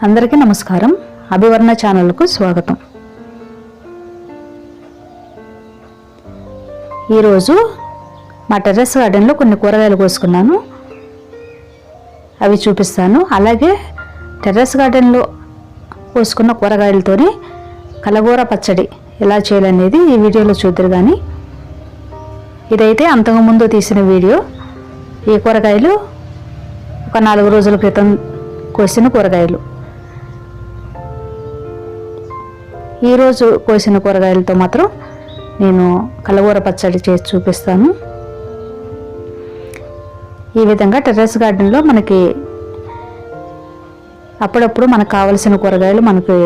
అందరికీ నమస్కారం. అభివర్ణ ఛానల్కు స్వాగతం. ఈరోజు మా టెర్రస్ గార్డెన్లో కొన్ని కూరగాయలు కోసుకున్నాను, అవి చూపిస్తాను. అలాగే టెర్రస్ గార్డెన్లో కోసుకున్న కూరగాయలతోనే కలగూర పచ్చడి ఎలా చేయాలనేది ఈ వీడియోలో చూద్దరు. కానీ ఇదైతే అంతకుముందు తీసిన వీడియో. ఈ కూరగాయలు ఒక 4 రోజుల క్రితం కోసిన కూరగాయలు. ఈరోజు కోసిన కూరగాయలతో మాత్రం నేను కలగూర పచ్చడి చేసి చూపిస్తాను. ఈ విధంగా టెర్రస్ గార్డెన్లో మనకి అప్పుడప్పుడు మనకు కావలసిన కూరగాయలు, మనకి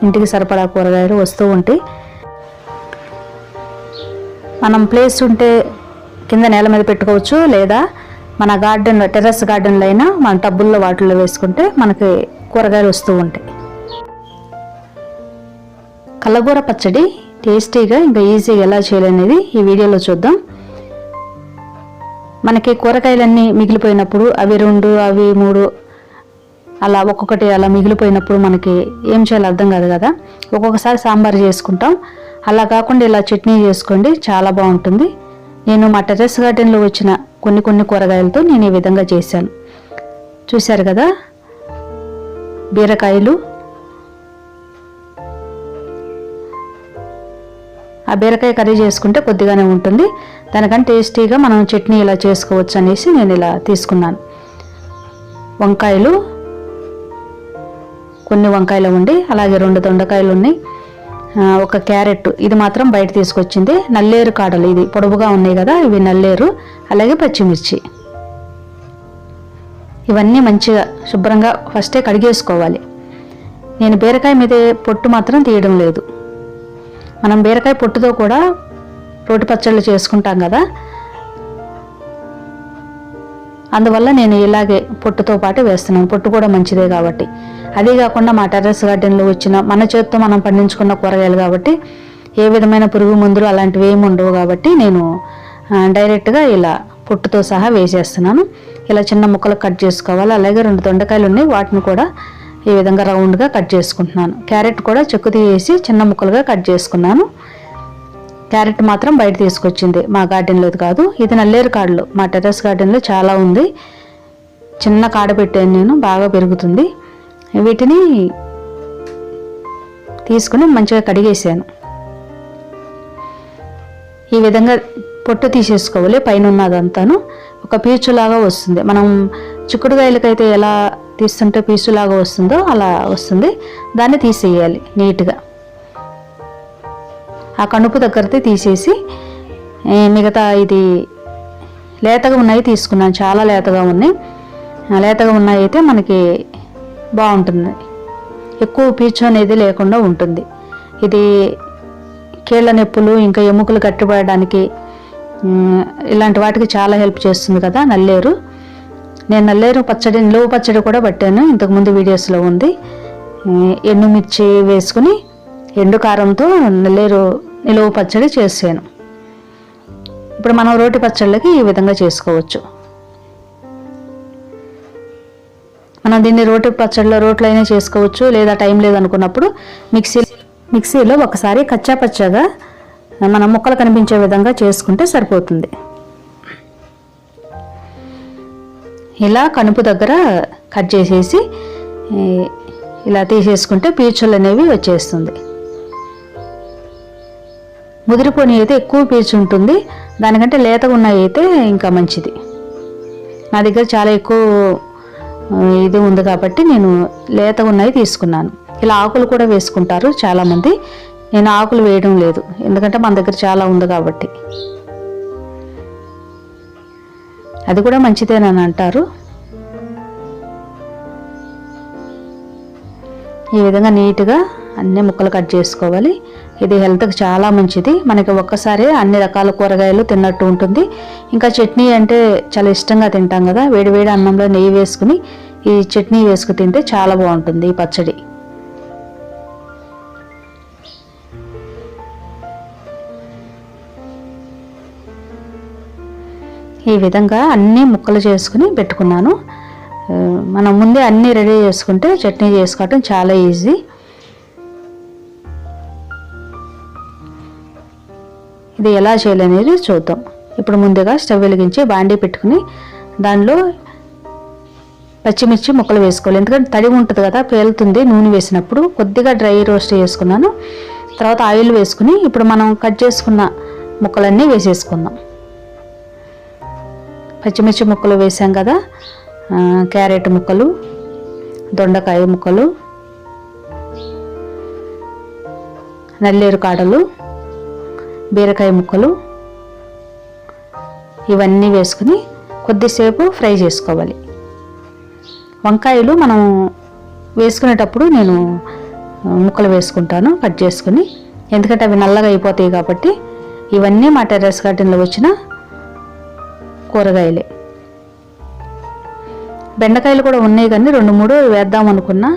ఇంటికి సరిపడా కూరగాయలు వస్తూ ఉంటాయి. మనం ప్లేస్ ఉంటే కింద నేల మీద పెట్టుకోవచ్చు, లేదా మన గార్డెన్ టెర్రస్ గార్డెన్లో అయినా మన టబ్బుల్లో వాటిల్లో వేసుకుంటే మనకి కూరగాయలు వస్తూ ఉంటాయి. కలగూర పచ్చడి టేస్టీగా ఇంకా ఈజీగా ఎలా చేయాలనేది ఈ వీడియోలో చూద్దాం. మనకి కూరగాయలన్నీ మిగిలిపోయినప్పుడు అవి 2 అవి 3 అలా ఒక్కొక్కటి అలా మిగిలిపోయినప్పుడు మనకి ఏం చేయాలో అర్థం కాదు కదా. ఒక్కొక్కసారి సాంబార్ చేసుకుంటాం, అలా కాకుండా ఇలా చట్నీ చేసుకోండి, చాలా బాగుంటుంది. నేను మా టెర్రస్ గార్డెన్లో వచ్చిన కొన్ని కూరగాయలతో నేను ఈ విధంగా చేశాను. చూశారు కదా, బీరకాయలు. ఆ బీరకాయ కర్రీ చేసుకుంటే కొద్దిగానే ఉంటుంది, దానికంటే టేస్టీగా మనం చట్నీ ఇలా చేసుకోవచ్చు అనేసి నేను ఇలా తీసుకున్నాను. వంకాయలు, కొన్ని వంకాయలు ఉండి, అలాగే 2 దొండకాయలు ఉన్నాయి, ఒక క్యారెట్. ఇది మాత్రం బయట తీసుకొచ్చింది. నల్లేరు కాడలు, ఇది పొడవుగా ఉన్నాయి కదా, ఇవి నల్లేరు. అలాగే పచ్చిమిర్చి. ఇవన్నీ మంచిగా శుభ్రంగా ఫస్టే కడిగేసుకోవాలి. నేను బీరకాయ మీద పొట్టు మాత్రం తీయడం లేదు. మనం బీరకాయ పొట్టుతో కూడా రోటి పచ్చళ్ళు చేసుకుంటాం కదా, అందువల్ల నేను ఇలాగే పొట్టుతో పాటు వేస్తున్నాను. పొట్టు కూడా మంచిదే కాబట్టి. అదే కాకుండా మా టెర్రస్ గార్డెన్లో వచ్చిన మన చేతితో మనం పండించుకున్న కూరగాయలు కాబట్టి ఏ విధమైన పురుగు మందులు అలాంటివి ఏమి ఉండవు కాబట్టి నేను డైరెక్ట్గా ఇలా పొట్టుతో సహా వేసేస్తున్నాను. ఇలా చిన్న ముక్కలు కట్ చేసుకోవాలి. అలాగే 2 దొండకాయలు ఉన్నాయి, వాటిని కూడా ఈ విధంగా రౌండ్గా కట్ చేసుకుంటున్నాను. క్యారెట్ కూడా చెక్కు తీసి చిన్న ముక్కలుగా కట్ చేసుకున్నాను. క్యారెట్ మాత్రం బయట తీసుకొచ్చింది, మా గార్డెన్లోది కాదు. ఇది నల్లేరు కాడలు, మా టెర్రస్ గార్డెన్లో చాలా ఉంది. చిన్న కాడ పెట్టాను నేను, బాగా పెరుగుతుంది. వీటిని తీసుకుని మంచిగా కడిగేసాను. ఈ విధంగా పొట్టు తీసేసుకోవాలి, పైన ఉన్నదంతాను. ఒక పీచులాగా వస్తుంది. మనం చిక్కుడుకాయలకైతే ఎలా తీస్తుంటే పీచులాగా వస్తుందో అలా వస్తుంది. దాన్ని తీసేయాలి నీట్గా. ఆ కణుపు దగ్గరతో తీసేసి మిగతా ఇది లేతగా ఉన్నాయి తీసుకున్నాను. చాలా లేతగా ఉన్నాయి. లేతగా ఉన్నాయి అయితే మనకి బాగుంటుంది, ఎక్కువ పీచు అనేది లేకుండా ఉంటుంది. ఇది కీళ్ళ నొప్పులు, ఇంకా ఎముకలు గట్టిపడడానికి, ఇలాంటి వాటికి చాలా హెల్ప్ చేస్తుంది కదా నల్లేరు. నేను నల్లేరు పచ్చడి, నిలువ పచ్చడి కూడా పట్టాను, ఇంతకుముందు వీడియోస్లో ఉంది. ఎండుమిర్చి వేసుకుని ఎండు కారంతో నల్లేరు నిలువ పచ్చడి చేసాను. ఇప్పుడు మనం రోటి పచ్చళ్ళకి ఈ విధంగా చేసుకోవచ్చు. మనం దీన్ని రోటి పచ్చడిలో రోట్లో అయినా చేసుకోవచ్చు, లేదా టైం లేదనుకున్నప్పుడు మిక్సీలో ఒకసారి కచ్చా పచ్చగా మన ముక్కలు కనిపించే విధంగా చేసుకుంటే సరిపోతుంది. ఇలా కనుపు దగ్గర కట్ చేసేసి ఇలా తీసేసుకుంటే పీచులు అనేవి వచ్చేస్తుంది. ముదిరిపోని అయితే ఎక్కువ పీచు ఉంటుంది, దానికంటే లేతగా ఉన్నాయి అయితే ఇంకా మంచిది. నా దగ్గర చాలా ఎక్కువ ఇది ఉంది కాబట్టి నేను లేతగా ఉన్నాయి తీసుకున్నాను. ఇలా ఆకులు కూడా వేసుకుంటారు చాలామంది. నేను ఆకులు వేయడం లేదు, ఎందుకంటే మన దగ్గర చాలా ఉంది కాబట్టి. అది కూడా మంచిదేనని అంటారు. ఈ విధంగా నీట్గా అన్ని ముక్కలు కట్ చేసుకోవాలి. ఇది హెల్త్కి చాలా మంచిది. మనకి ఒక్కసారి అన్ని రకాల కూరగాయలు తిన్నట్టు ఉంటుంది. ఇంకా చట్నీ అంటే చాలా ఇష్టంగా తింటాం కదా, వేడివేడి అన్నంలో నెయ్యి వేసుకుని ఈ చట్నీ వేసుకు తింటే చాలా బాగుంటుంది ఈ పచ్చడి. ఈ విధంగా అన్ని ముక్కలు చేసుకుని పెట్టుకున్నాను. మనం ముందే అన్నీ రెడీ చేసుకుంటే చట్నీ చేసుకోవటం చాలా ఈజీ. ఇది ఎలా చేయాలనేది చూద్దాం. ఇప్పుడు ముందుగా స్టవ్ వెలిగించి బాండీ పెట్టుకుని దానిలో పచ్చిమిర్చి ముక్కలు వేసుకోవాలి. ఎందుకంటే తడి ఉంటుంది కదా, పేలుతుంది నూనె వేసినప్పుడు. కొద్దిగా డ్రై రోస్ట్ చేసుకున్నాను. తర్వాత ఆయిల్ వేసుకుని ఇప్పుడు మనం కట్ చేసుకున్న ముక్కలన్నీ వేసేసుకుందాం. పచ్చిమిర్చి ముక్కలు వేసాం కదా, క్యారెట్ ముక్కలు, దొండకాయ ముక్కలు, నల్లేరు కాడలు, బీరకాయ ముక్కలు ఇవన్నీ వేసుకుని కొద్దిసేపు ఫ్రై చేసుకోవాలి. వంకాయలు మనం వేసుకునేటప్పుడు నేను ముక్కలు వేసుకుంటాను కట్ చేసుకుని, ఎందుకంటే అవి నల్లగా అయిపోతాయి కాబట్టి. ఇవన్నీ మా టెర్రస్ గార్డెన్లో వచ్చిన కూరగాయలే. బెండకాయలు కూడా ఉన్నాయి కానీ 2-3 వేద్దాం అనుకున్నా,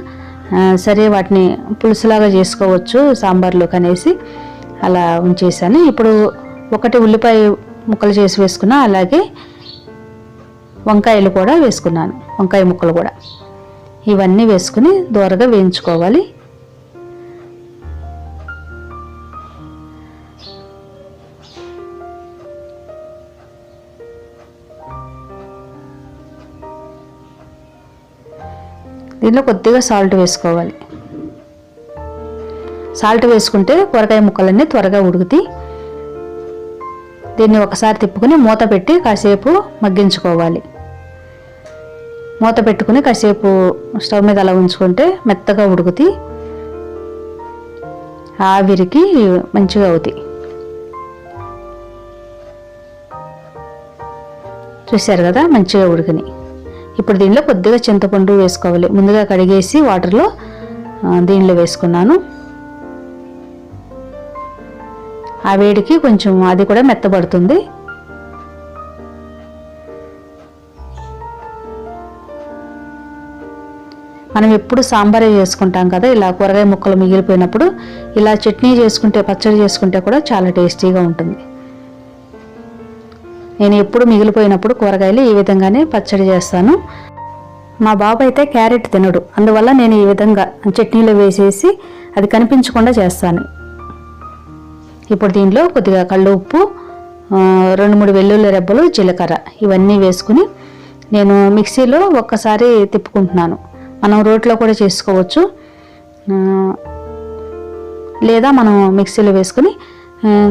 సరే వాటిని పులుసులాగా చేసుకోవచ్చు సాంబార్లోకి అనేసి అలా ఉంచేసాను. ఇప్పుడు 1 ఉల్లిపాయ ముక్కలు చేసి వేసుకున్నా, అలాగే వంకాయలు కూడా వేసుకున్నాను, వంకాయ ముక్కలు కూడా. ఇవన్నీ వేసుకుని దోరగా వేయించుకోవాలి. దీనిలో కొద్దిగా సాల్ట్ వేసుకోవాలి. సాల్ట్ వేసుకుంటే కూరగాయ ముక్కలన్నీ త్వరగా ఉడుకుతాయి. దీన్ని ఒకసారి తిప్పుకుని మూత పెట్టి కాసేపు మగ్గించుకోవాలి. మూత పెట్టుకుని కాసేపు స్టవ్ మీద అలా ఉంచుకుంటే మెత్తగా ఉడుకుతాయి, ఆవిరికి మంచిగా అవుతాయి. చూశారు కదా, మంచిగా ఉడికినాయి. ఇప్పుడు దీనిలో కొద్దిగా చింతపండు వేసుకోవాలి. ముందుగా కడిగేసి వాటర్లో దీనిలో వేసుకున్నాను. ఆ వేడికి కొంచెం అది కూడా మెత్తబడుతుంది. మనం ఎప్పుడు సాంబారే చేసుకుంటాం కదా, ఇలా కూరగాయ ముక్కలు మిగిలిపోయినప్పుడు ఇలా చట్నీ చేసుకుంటే, పచ్చడి చేసుకుంటే కూడా చాలా టేస్టీగా ఉంటుంది. నేను ఎప్పుడు మిగిలిపోయినప్పుడు కూరగాయలు ఈ విధంగానే పచ్చడి చేస్తాను. మా బాబు అయితే క్యారెట్ తినడు, అందువల్ల నేను ఈ విధంగా చట్నీలో వేసేసి అది కనిపించకుండా చేస్తాను. ఇప్పుడు దీనిలో కొద్దిగా కళ్ళు ఉప్పు, 2-3 వెల్లుల్లి రెబ్బలు, జీలకర్ర ఇవన్నీ వేసుకుని నేను మిక్సీలో ఒక్కసారి తిప్పుకుంటున్నాను. మనం రోట్లో కూడా చేసుకోవచ్చు, లేదా మనం మిక్సీలో వేసుకుని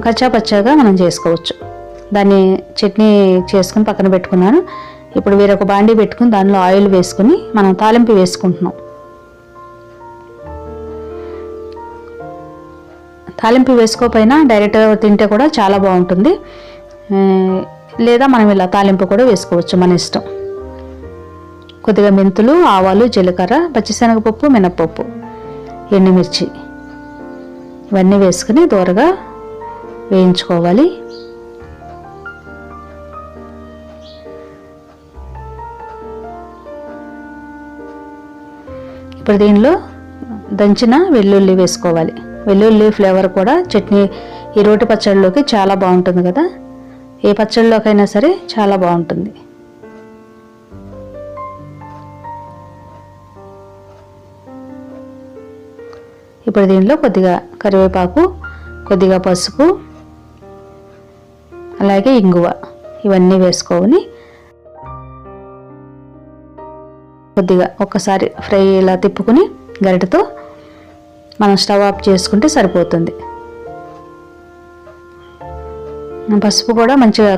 కచ్చాపచ్చాగా మనం చేసుకోవచ్చు. దాన్ని చట్నీ చేసుకుని పక్కన పెట్టుకున్నాను. ఇప్పుడు వేరొక బాండీ పెట్టుకుని దానిలో ఆయిల్ వేసుకుని మనం తాలింపు వేసుకుంటున్నాం. తాలింపు వేసుకోకపోయినా డైరెక్ట్గా తింటే కూడా చాలా బాగుంటుంది, లేదా మనం ఇలా తాలింపు కూడా వేసుకోవచ్చు, మన ఇష్టం. కొద్దిగా మెంతులు, ఆవాలు, జీలకర్ర, పచ్చిశనగపప్పు, మినప్పప్పు, ఎండుమిర్చి ఇవన్నీ వేసుకుని దోరగా వేయించుకోవాలి. ఇప్పుడు దీనిలో దంచిన వెల్లుల్లి వేసుకోవాలి. వెల్లుల్లి ఫ్లేవర్ కూడా చట్నీ, ఈ రోటి పచ్చడిలోకి చాలా బాగుంటుంది కదా, ఏ పచ్చడిలోకైనా సరే చాలా బాగుంటుంది. ఇప్పుడు దీనిలో కొద్దిగా కరివేపాకు, కొద్దిగా పసుపు, అలాగే ఇంగువ ఇవన్నీ వేసుకోని కొద్దిగా ఒక్కసారి ఫ్రై ఇలా తిప్పుకుని గరిటెతో మనం స్టవ్ ఆఫ్ చేసుకుంటే సరిపోతుంది. పసుపు కూడా మంచిగా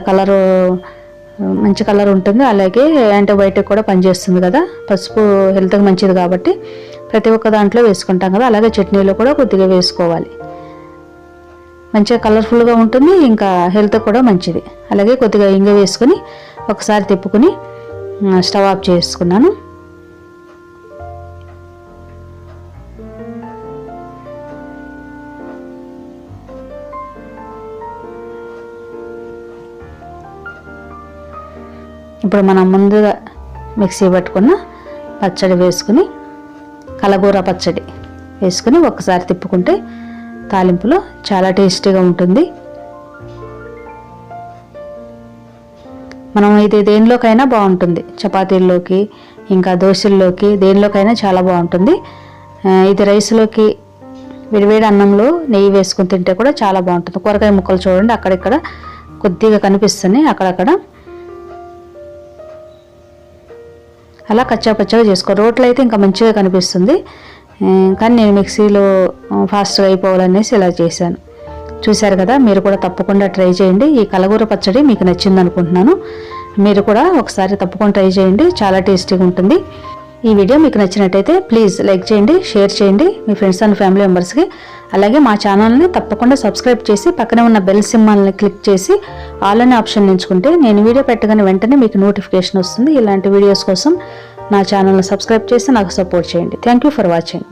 మంచి కలర్ ఉంటుంది, అలాగే యాంటీబయాటిక్ కూడా పనిచేస్తుంది కదా. పసుపు హెల్త్కి మంచిది కాబట్టి ప్రతి ఒక్క దాంట్లో వేసుకుంటాం కదా, అలాగే చట్నీలో కూడా కొద్దిగా వేసుకోవాలి. మంచిగా కలర్ఫుల్గా ఉంటుంది, ఇంకా హెల్త్ కూడా మంచిది. అలాగే కొద్దిగా ఇంగు వేసుకుని ఒకసారి తిప్పుకుని స్టవ్ ఆఫ్ చేసుకున్నాను. ఇప్పుడు మనం ముందుగా మిక్సీ పట్టుకున్న పచ్చడి వేసుకుని, కలగూర పచ్చడి వేసుకుని ఒకసారి తిప్పుకుంటే తాలింపులో చాలా టేస్టీగా ఉంటుంది. మనం ఇది దేనిలోకైనా బాగుంటుంది, చపాతీల్లోకి, ఇంకా దోశల్లోకి దేనిలోకైనా చాలా బాగుంటుంది. ఇది రైస్లోకి విడివేడి అన్నంలో నెయ్యి వేసుకుని తింటే కూడా చాలా బాగుంటుంది. కూరగాయ ముక్కలు చూడండి అక్కడిక్కడ కొద్దిగా కనిపిస్తున్నాయి, అక్కడక్కడ అలా కచ్చాపచ్చగా చేసుకో. రోట్లో అయితే ఇంకా మంచిగా కనిపిస్తుంది, కానీ నేను మిక్సీలో ఫాస్ట్గా అయిపోవాలనేసి ఇలా చేశాను. చూశారు కదా, మీరు కూడా తప్పకుండా ట్రై చేయండి. ఈ కలగూర పచ్చడి మీకు నచ్చింది అనుకుంటున్నాను. మీరు కూడా ఒకసారి తప్పకుండా ట్రై చేయండి, చాలా టేస్టీగా ఉంటుంది. ఈ వీడియో మీకు నచ్చినట్టయితే ప్లీజ్ లైక్ చేయండి, షేర్ చేయండి మీ ఫ్రెండ్స్ అండ్ ఫ్యామిలీ మెంబర్స్కి. అలాగే మా ఛానల్ని తప్పకుండా సబ్స్క్రైబ్ చేసి పక్కనే ఉన్న బెల్ సింబల్ని క్లిక్ చేసి ఆల్ అనే ఆప్షన్ ఎంచుకుంటే నేను వీడియో పెట్టగానే వెంటనే మీకు నోటిఫికేషన్ వస్తుంది. ఇలాంటి వీడియోస్ కోసం నా ఛానల్ని సబ్స్క్రైబ్ చేసి నాకు సపోర్ట్ చేయండి. Thank you for watching.